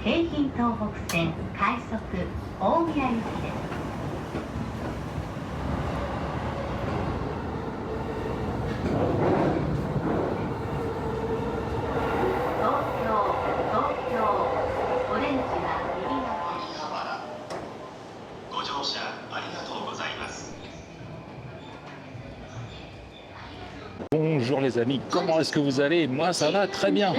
京東北線快速大宮行きです。Bonjour les amis, comment est-ce que vous allez? Moi ça va très bien.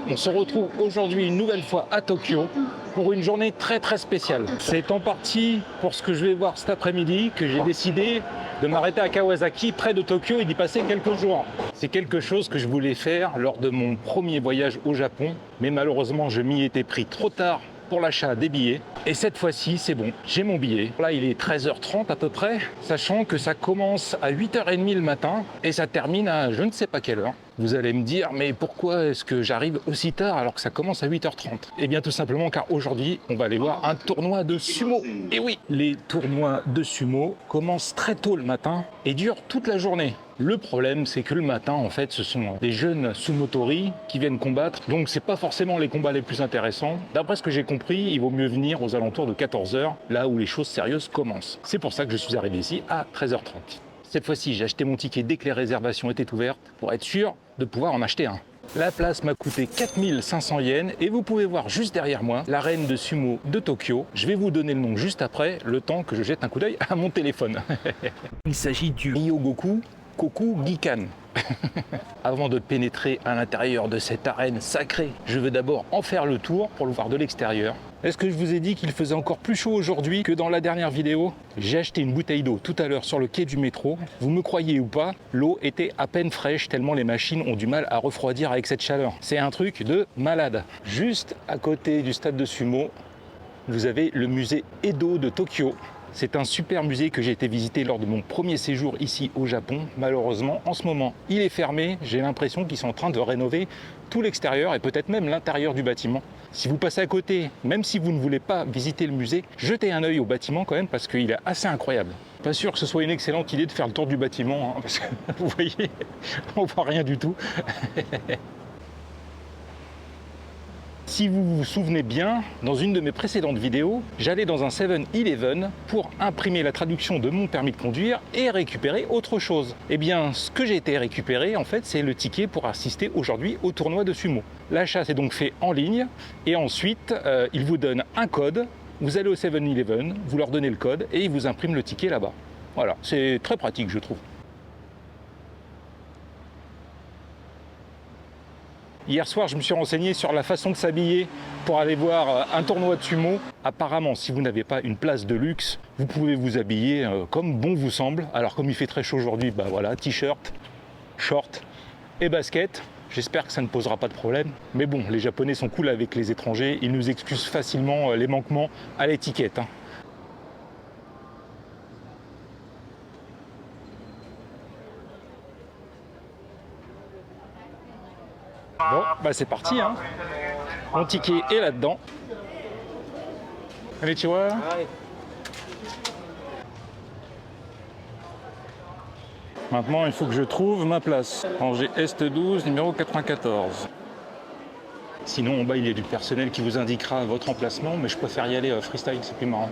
On se retrouve aujourd'hui une nouvelle fois à Tokyo pour une journée très spéciale. C'est en partie pour ce que je vais voir cet après-midi que j'ai décidé de m'arrêter à Kawasaki près de Tokyo et d'y passer quelques jours. C'est quelque chose que je voulais faire lors de mon premier voyage au Japon, mais malheureusement je m'y étais pris trop tard pour l'achat des billets. Et cette fois-ci, c'est bon, j'ai mon billet. Là, il est 13h30 à peu près, sachant que ça commence à 8h30 le matin et ça termine à je ne sais pas quelle heure. Vous allez me dire, mais pourquoi est-ce que j'arrive aussi tard alors que ça commence à 8h30? Eh bien, tout simplement car aujourd'hui, on va aller voir un tournoi de sumo. Et oui, les tournois de sumo commencent très tôt le matin et durent toute la journée. Le problème, c'est que le matin, en fait, ce sont des jeunes sumotori qui viennent combattre. Donc, c'est pas forcément les combats les plus intéressants. D'après ce que j'ai compris, il vaut mieux venir aux alentours de 14h, là où les choses sérieuses commencent. C'est pour ça que je suis arrivé ici à 13h30. Cette fois-ci, j'ai acheté mon ticket dès que les réservations étaient ouvertes pour être sûr de pouvoir en acheter un. La place m'a coûté 4500 yens et vous pouvez voir juste derrière moi l'arène de sumo de Tokyo. Je vais vous donner le nom juste après, le temps que je jette un coup d'œil à mon téléphone. Il s'agit du Ryogoku Kokugikan. Avant de pénétrer à l'intérieur de cette arène sacrée, je veux d'abord en faire le tour pour le voir de l'extérieur. Est-ce que je vous ai dit qu'il faisait encore plus chaud aujourd'hui que dans la dernière vidéo? J'ai acheté une bouteille d'eau tout à l'heure sur le quai du métro. Vous me croyez ou pas, l'eau était à peine fraîche tellement les machines ont du mal à refroidir avec cette chaleur. C'est un truc de malade. Juste à côté du stade de sumo, vous avez le musée Edo de Tokyo. C'est un super musée que j'ai été visiter lors de mon premier séjour ici au Japon. Malheureusement, en ce moment, il est fermé. J'ai l'impression qu'ils sont en train de rénover tout l'extérieur et peut-être même l'intérieur du bâtiment. Si vous passez à côté, même si vous ne voulez pas visiter le musée, jetez un œil au bâtiment quand même parce qu'il est assez incroyable. Pas sûr que ce soit une excellente idée de faire le tour du bâtiment, hein, parce que vous voyez, on voit rien du tout. Si vous vous souvenez bien, dans une de mes précédentes vidéos, j'allais dans un 7-Eleven pour imprimer la traduction de mon permis de conduire et récupérer autre chose. Eh bien, ce que j'ai été récupérer, en fait, c'est le ticket pour assister aujourd'hui au tournoi de sumo. L'achat s'est donc fait en ligne et ensuite, ils vous donnent un code. Vous allez au 7-Eleven, vous leur donnez le code et ils vous impriment le ticket là-bas. Voilà, c'est très pratique, je trouve. Hier soir, je me suis renseigné sur la façon de s'habiller pour aller voir un tournoi de sumo. Apparemment, si vous n'avez pas une place de luxe, vous pouvez vous habiller comme bon vous semble. Alors comme il fait très chaud aujourd'hui, bah voilà, t-shirt, short et basket. J'espère que ça ne posera pas de problème. Mais bon, les Japonais sont cool avec les étrangers. Ils nous excusent facilement les manquements à l'étiquette. Bon, bah c'est parti, hein. Mon ticket est là-dedans. Allez, tu vois. Maintenant, il faut que je trouve ma place. Rangée Est 12, numéro 94. Sinon, en bas, il y a du personnel qui vous indiquera votre emplacement, mais je préfère y aller freestyle, c'est plus marrant.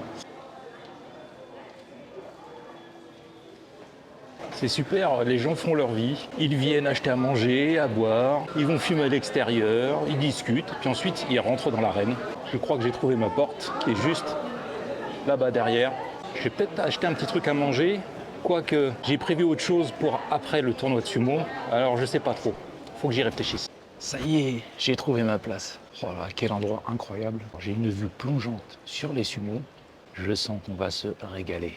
C'est super, les gens font leur vie, ils viennent acheter à manger, à boire, ils vont fumer à l'extérieur, ils discutent, puis ensuite ils rentrent dans l'arène. Je crois que j'ai trouvé ma porte, qui est juste là-bas derrière. Je vais peut-être acheter un petit truc à manger, quoique j'ai prévu autre chose pour après le tournoi de sumo, alors je sais pas trop, faut que j'y réfléchisse. Ça y est, j'ai trouvé ma place. Oh là, quel endroit incroyable. J'ai une vue plongeante sur les sumos, je sens qu'on va se régaler.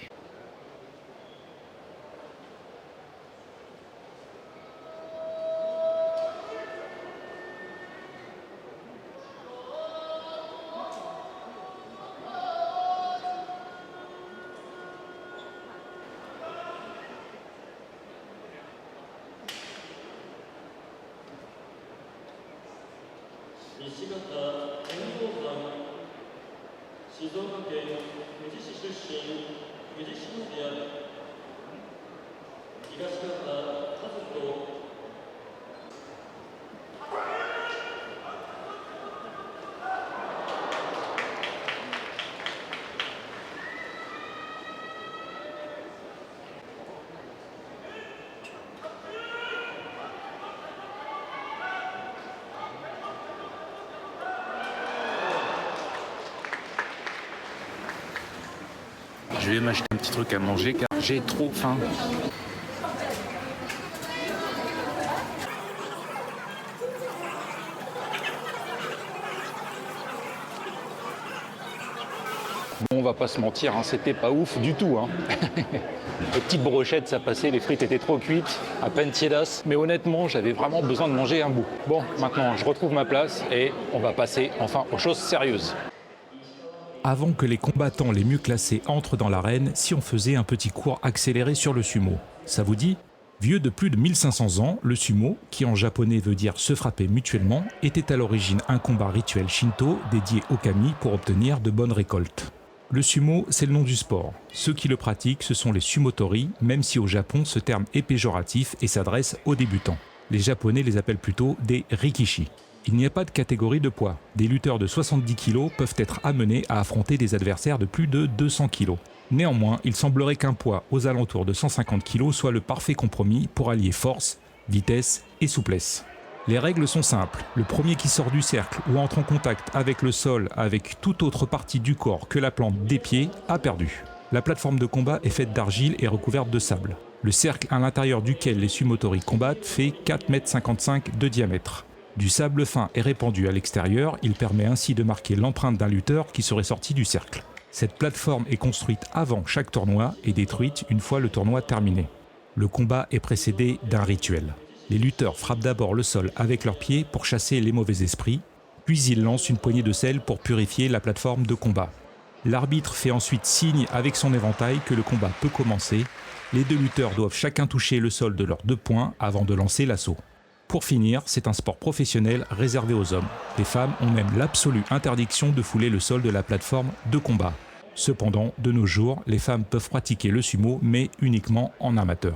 je vais m'acheter un petit truc à manger car j'ai trop faim. Bon, on va pas se mentir, hein, c'était pas ouf du tout. Hein. Les petites brochettes, ça passait, les frites étaient trop cuites, à peine tiédas. Mais honnêtement, j'avais vraiment besoin de manger un bout. Bon, maintenant, je retrouve ma place et on va passer enfin aux choses sérieuses. Avant que les combattants les mieux classés entrent dans l'arène, si on faisait un petit cours accéléré sur le sumo. Ça vous dit ? Vieux de plus de 1500 ans, le sumo, qui en japonais veut dire se frapper mutuellement, était à l'origine un combat rituel shinto dédié aux kami pour obtenir de bonnes récoltes. Le sumo, c'est le nom du sport. Ceux qui le pratiquent, ce sont les sumotori, même si au Japon, ce terme est péjoratif et s'adresse aux débutants. Les Japonais les appellent plutôt des rikishi. Il n'y a pas de catégorie de poids. Des lutteurs de 70 kg peuvent être amenés à affronter des adversaires de plus de 200 kg. Néanmoins, il semblerait qu'un poids aux alentours de 150 kg soit le parfait compromis pour allier force, vitesse et souplesse. Les règles sont simples. Le premier qui sort du cercle ou entre en contact avec le sol avec toute autre partie du corps que la plante des pieds a perdu. La plateforme de combat est faite d'argile et recouverte de sable. Le cercle à l'intérieur duquel les sumotori combattent fait 4,55 m de diamètre. Du sable fin est répandu à l'extérieur, il permet ainsi de marquer l'empreinte d'un lutteur qui serait sorti du cercle. Cette plateforme est construite avant chaque tournoi et détruite une fois le tournoi terminé. Le combat est précédé d'un rituel. Les lutteurs frappent d'abord le sol avec leurs pieds pour chasser les mauvais esprits, puis ils lancent une poignée de sel pour purifier la plateforme de combat. L'arbitre fait ensuite signe avec son éventail que le combat peut commencer. Les deux lutteurs doivent chacun toucher le sol de leurs 2 poings avant de lancer l'assaut. Pour finir, c'est un sport professionnel réservé aux hommes. Les femmes ont même l'absolue interdiction de fouler le sol de la plateforme de combat. Cependant, de nos jours, les femmes peuvent pratiquer le sumo, mais uniquement en amateur.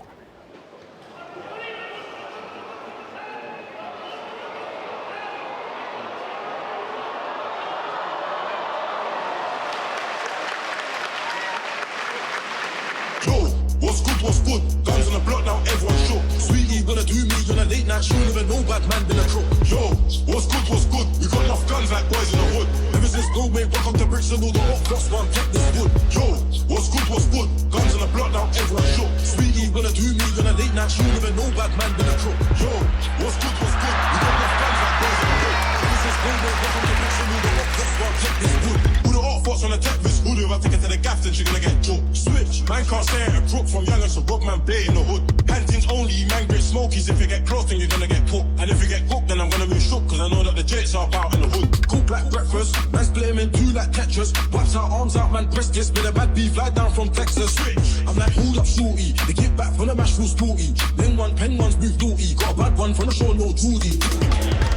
What's good? Guns on the block now, everyone shook. Sweetie gonna do me on a late night show, never know bad man been a crook. Yo, what's good? What's good? We got enough guns like boys in the hood. Ever since go mate, welcome to bricks and all the hot cross one, take this wood. Yo, what's good? What's good? Guns on the block now, everyone shook. Sweetie gonna do me on a late night show, never know bad man been a crook. Yo, what's good? What's good? We got enough guns like boys in the hood. Ever since go mate, welcome to bricks and all the hot cross one, take this wood. Who the hot fox on the tech this hood? If I take it to the gaff, then she gonna get choked. Switch, man can't stay at a crook from young as a rock man play in the hood. Hunting's only, man great smokies. If you get close, then you're gonna get cooked. And if you get cooked, then I'm gonna be shook. Cause I know that the jets are about in the hood. Cook like breakfast, man split him in 2 like Tetris. Wipes our arms out, man press this. Bit of bad beef, fly down from Texas. Switch, I'm like, hold up, shorty. They get back from the mash full sporty. Then one pen one's moved naughty. Got a bad one from the show, no Judy.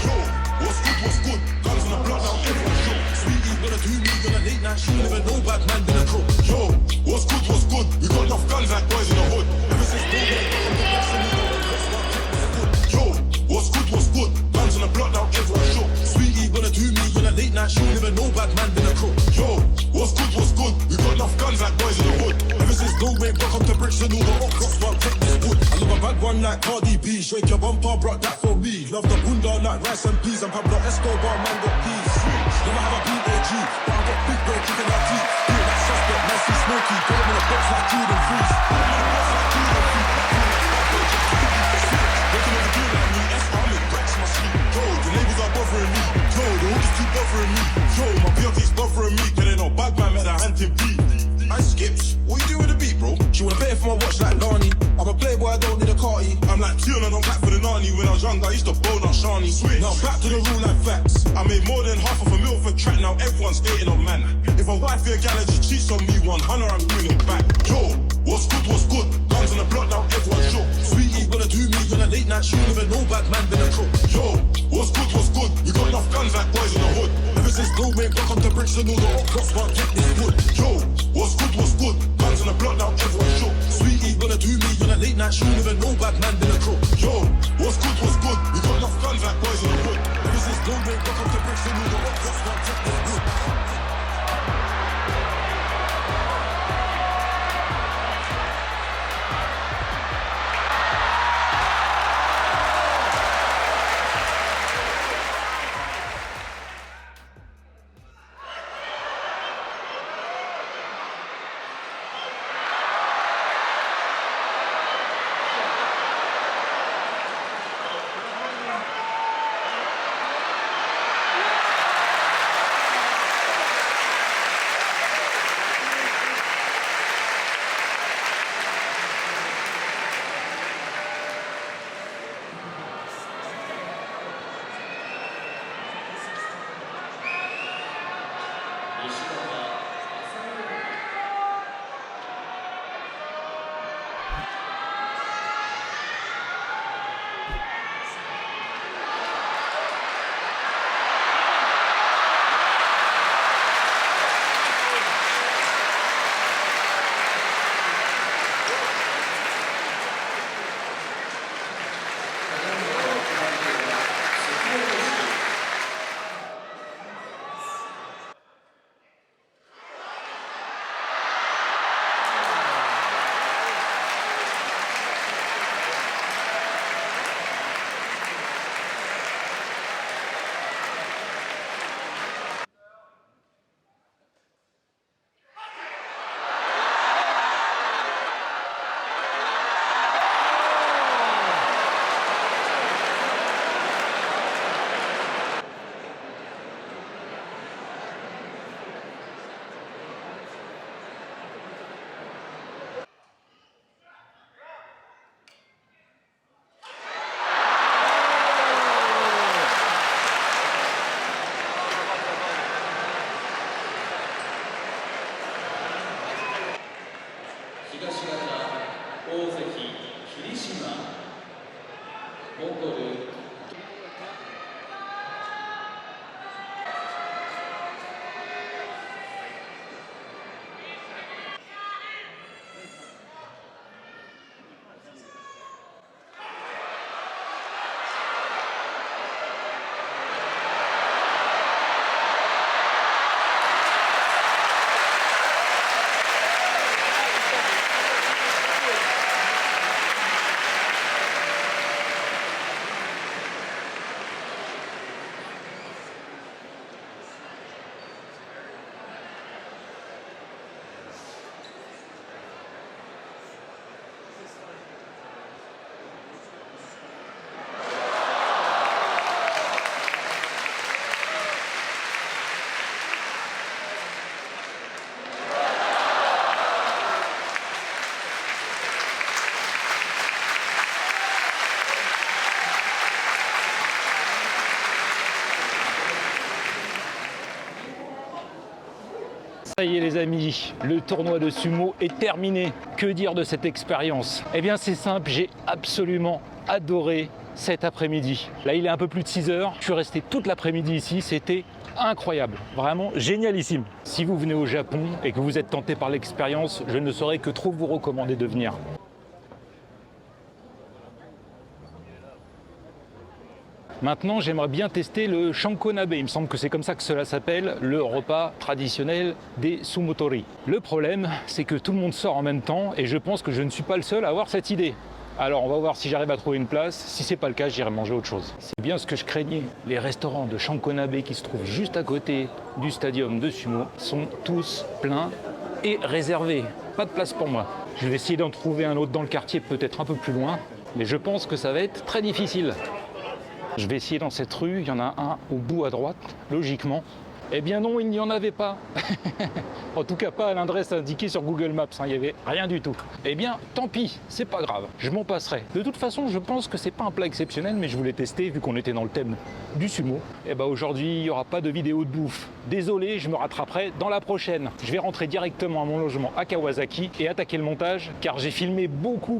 Yo, what's good, what's good? Guns on the block now, everyone shook. Sweetie gonna do me on a late night show. Never know bad man been a crook. Yo, what's good, what's good? We got enough guns like boys in the hood. Ever since go back, I'm the best in the world. Yo, what's good, what's good? Guns on the block now, everyone shook. Sweetie gonna do me on a late night show. Never know bad man been a crook. Yo, what's good, what's good? We got enough guns like boys in the hood. Ever since go back, welcome to bricks and all the hot cross one, take this wood. I love a bad one like Cardi B. Shake your bumper, brought that for me. Love the bunda like rice and peas. I'm Pablo Escobar, man got peas. Never have a BAG, but I got big bro kicking our teeth. Do that suspect, messy, smoky. Put him in a box like Jordan Freeze. Put him in a box like Jordan Freeze. Making it feel like me, S-Army, cracks my sleep. Yo, the labels are bothering me. Yo, the hoodies keep bothering me. Yo, my PLT's bothering me. Cause they know bad man made a hand in beat. I skipped. What you do with the beat, bro? She wanna pay for my watch like Lani. I'm a playboy, I don't need a carty. I'm like Tion, I don't clap for the nanny. When I was younger, I used to bone on Shani. Switch. Now back to the rule like facts. I made more than half of a mil for track. Now everyone's dating on man. If a wife or a gal just cheats on me 100, I'm doing it back. Yo, what's good, what's good? Guns on the block, now everyone's shook. Sweetie gonna do me on a late night show. Never know bad man been a crook. Yo, what's good, what's good? We got enough guns like boys in the hood. Ever since go mate, welcome to bricks and all the hot cross one, take this wood. Yo, what's good, what's good? Guns on the block, now everyone's shook. Sweetie gonna do me on a late night show. Never know bad man been a crook. Yo, what's good, what's good? We got enough guns like boys in the hood. Ever since go mate, welcome to bricks and all the hot cross one, take this wood. Ça y est les amis, le tournoi de sumo est terminé. Que dire de cette expérience? Eh bien c'est simple, j'ai absolument adoré cet après-midi. Là il est un peu plus de 6 heures, je suis resté toute l'après-midi ici, c'était incroyable, vraiment génialissime. Si vous venez au Japon et que vous êtes tenté par l'expérience, je ne saurais que trop vous recommander de venir. Maintenant, j'aimerais bien tester le shankonabe. Il me semble que c'est comme ça que cela s'appelle, le repas traditionnel des sumotori. Le problème, c'est que tout le monde sort en même temps et je pense que je ne suis pas le seul à avoir cette idée. Alors, on va voir si j'arrive à trouver une place. Si c'est pas le cas, j'irai manger autre chose. C'est bien ce que je craignais. Les restaurants de shankonabe qui se trouvent juste à côté du stadium de sumo sont tous pleins et réservés. Pas de place pour moi. Je vais essayer d'en trouver un autre dans le quartier, peut-être un peu plus loin. Mais je pense que ça va être très difficile. Je vais essayer dans cette rue, il y en a un au bout à droite, logiquement. Eh bien non, il n'y en avait pas. En tout cas pas à l'adresse indiquée sur Google Maps, il n'y avait rien du tout. Eh bien tant pis, c'est pas grave, je m'en passerai. De toute façon, je pense que c'est pas un plat exceptionnel, mais je voulais tester vu qu'on était dans le thème du sumo. Et bah aujourd'hui, il n'y aura pas de vidéo de bouffe. Désolé, je me rattraperai dans la prochaine. Je vais rentrer directement à mon logement à Kawasaki et attaquer le montage, car j'ai filmé beaucoup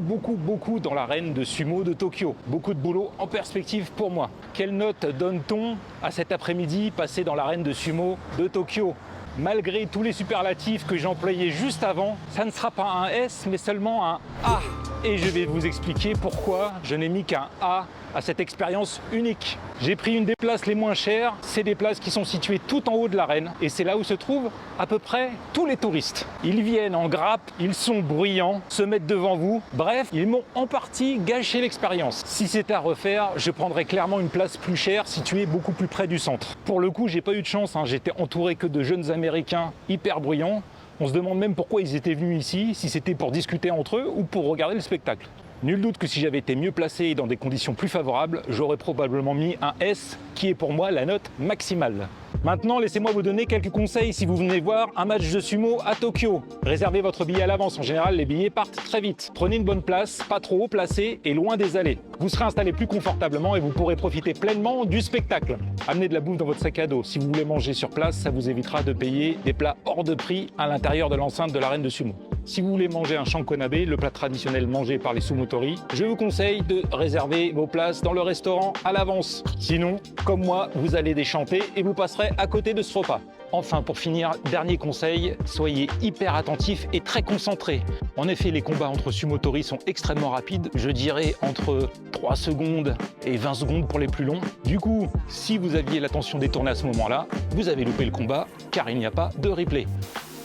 dans l'arène de sumo de Tokyo. Beaucoup de boulot en perspective pour moi. Quelle note donne-t-on à cet après-midi passé dans l'arène de sumo de Tokyo? Malgré tous les superlatifs que j'ai employés juste avant, ça ne sera pas un S, mais seulement un A. Et je vais vous expliquer pourquoi je n'ai mis qu'un A à cette expérience unique. J'ai pris une des places les moins chères, c'est des places qui sont situées tout en haut de l'arène, et c'est là où se trouvent à peu près tous les touristes. Ils viennent en grappe, ils sont bruyants, se mettent devant vous, bref, ils m'ont en partie gâché l'expérience. Si c'était à refaire, je prendrais clairement une place plus chère, située beaucoup plus près du centre. Pour le coup, j'ai pas eu de chance, j'étais entouré que de jeunes Américains hyper bruyants. On se demande même pourquoi ils étaient venus ici, si c'était pour discuter entre eux ou pour regarder le spectacle. Nul doute que si j'avais été mieux placé et dans des conditions plus favorables, j'aurais probablement mis un S, qui est pour moi la note maximale. Maintenant, laissez-moi vous donner quelques conseils si vous venez voir un match de sumo à Tokyo. Réservez votre billet à l'avance, en général les billets partent très vite. Prenez une bonne place, pas trop haut placée et loin des allées. Vous serez installé plus confortablement et vous pourrez profiter pleinement du spectacle. Amenez de la bouffe dans votre sac à dos. Si vous voulez manger sur place, ça vous évitera de payer des plats hors de prix à l'intérieur de l'enceinte de l'arène de sumo. Si vous voulez manger un shankonabe, le plat traditionnel mangé par les sumotori, je vous conseille de réserver vos places dans le restaurant à l'avance. Sinon, comme moi, vous allez déchanter et vous passerez à côté de ce repas. Enfin, pour finir, dernier conseil, soyez hyper attentifs et très concentrés. En effet, les combats entre sumotori sont extrêmement rapides, je dirais entre 3 secondes et 20 secondes pour les plus longs. Du coup, si vous aviez l'attention détournée à ce moment-là, vous avez loupé le combat car il n'y a pas de replay.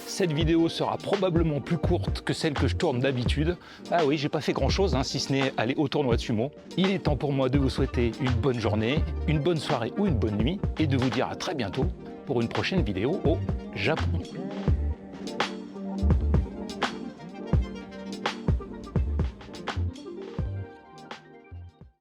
Cette vidéo sera probablement plus courte que celle que je tourne d'habitude. Ah oui, j'ai pas fait grand chose, si ce n'est aller au tournoi de sumo. Il est temps pour moi de vous souhaiter une bonne journée, une bonne soirée ou une bonne nuit et de vous dire à très bientôt pour une prochaine vidéo au Japon.